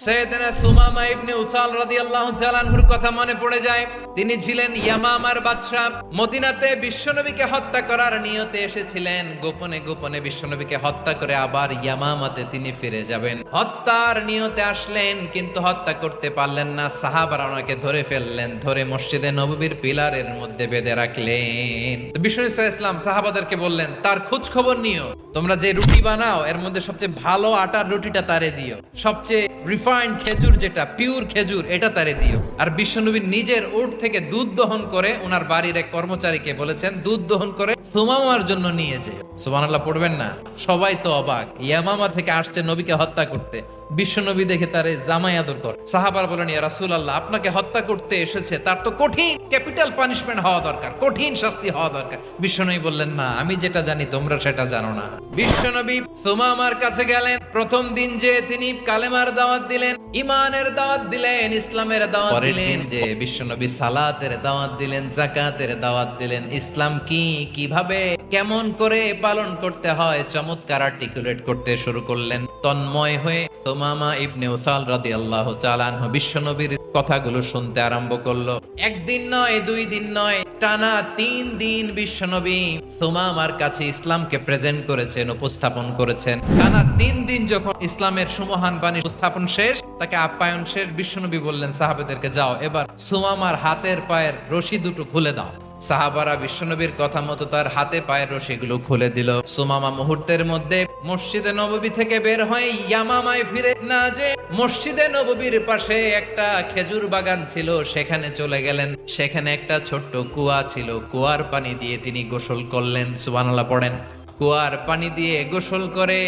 সাইয়েদনা সুমামা ইবনে উসাল রাদিয়াল্লাহু তাআলা আনহুর কথা মনে পড়ে যায়। তিনি ছিলেন ইয়ামামার বাদশা। মদিনাতে বিশ্বনবীকে হত্যা করার নিয়তে এসেছিলেন। গোপনে গোপনে বিশ্বনবীকে হত্যা করে আবার ইয়ামামাতে তিনি ফিরে যাবেন। হত্যার নিয়তে আসলেন, কিন্তু হত্যা করতে পারলেন না। সাহাবারা ওনাকে ধরে ফেললেন, ধরে মসজিদে নববীর পিলারের মধ্যে বেঁধে রাখলেন। বিশ্বনবী সাল্লাল্লাহু আলাইহি ওয়াসাল্লাম সাহাবাদেরকে বললেন, তার খোঁজ খবর নিও। তোমরা যে রুটি বানাও এর মধ্যে সবচেয়ে ভালো আটার রুটিটা তারে দিও, সবচেয়ে রিফাইন্ড খেজুর যেটা পিওর খেজুর এটা তারে দিও। আর বিশ্বনবী নিজের উট থেকে দুধ দহন করে ওনার বাড়ির এক কর্মচারীকে বলেছেন দুধ দহন করে সুমামার জন্য নিয়ে যে। সুবহানাল্লাহ পড়বেন না? সবাই তো অবাক, ইয়ামামা থেকে আসছে নবীকে হত্যা করতে, বিশ্বনবী দেখে তারে জামাই আদর করে। সাহাবারা বলেন, ইয়া রাসূলুল্লাহ, আপনাকে হত্যা করতে এসেছে, তার তো কঠিন ক্যাপিটাল পানিশমেন্ট হওয়া দরকার, কঠিন শাস্তি হওয়া দরকার। বিশ্বনবী বললেন, না, আমি যেটা জানি তোমরা সেটা জানো না। বিশ্বনবী সুমামার কাছে গেলেন। প্রথম দিন যে তিনি কালেমার দাওয়াত দিলেন, ইমানের দাওয়াত দিলেন, ইসলামের দাওয়াত দিলেন, যে বিশ্বনবী সালাতের দাওয়াত দিলেন, যাকাতের দাওয়াত দিলেন, ইসলাম কি, কিভাবে, কেমন করে পালন করতে হয় চমৎকার আর্টিকুলেট করতে শুরু করলেন। তন্ময় হয়ে সুমামা ইবনে উসাল রাদিয়াল্লাহু তাআলা আনহু বিশ্বনবীর কথাগুলো শুনতে আরম্ভ করলো। একদিন নয়, দুই দিন নয়, টানা 3 দিন বিশ্বনবী সুমামার কাছে ইসলামকে প্রেজেন্ট করেছেন, উপস্থাপন করেছেন। টানা 3 দিন যখন ইসলামের সুমহান বাণী উপস্থাপন শেষ, তাকে আপ্যায়ন শেষ, বিশ্বনবী বললেন সাহাবাদেরকে, যাও এবার সুমামার হাতের পায়ের রশি দুটো খুলে দাও। সাহাবারা বিশ্বনবীর কথা মতো তার হাতে পায়ের রশিগুলো খুলে দিল। সুমামা মুহূর্তের মধ্যে মসজিদে নববী থেকে বের হয়ে ইয়ামামায় ফিরে না যে মসজিদে নববীর পাশে একটা খেজুর বাগান ছিল, সেখানে চলে গেলেন। সেখানে একটা ছোট্ট কুয়া ছিল, কুয়ার পানি দিয়ে তিনি গোসল করলেন। সুবহানাল্লাহ পড়েন। কুয়ার পানি দিয়ে গোসল করে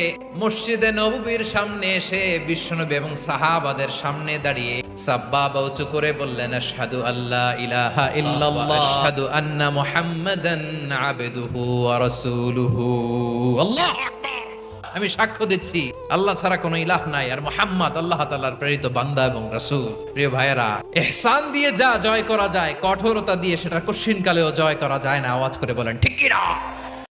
মসজিদে নববীর সামনে এসে বিশ্বনবী এবং সাহাবাদের সামনে দাঁড়িয়ে সাব্বাবা উঁচু করে বললেন, আশহাদু আল্লা ইলাহা ইল্লাল্লাহ আশহাদু আন্না মুহাম্মাদান আবদুহু ওয়া রাসূলুহু। আল্লাহু আকবার। আমি সাক্ষ্য দিচ্ছি আল্লাহ ছাড়া কোনো ইলাহ নাই, আর মুহাম্মদ আল্লাহ তাআলার প্রেরিত বান্দা এবং রাসূল। প্রিয় ভাইয়েরা, ইহসান দিয়ে যা জয় করা যায়, কঠোরতা দিয়ে সেটা কঠিন কালেও জয় করা যায় না। আওয়াজ করে বলেন ঠিক কি না?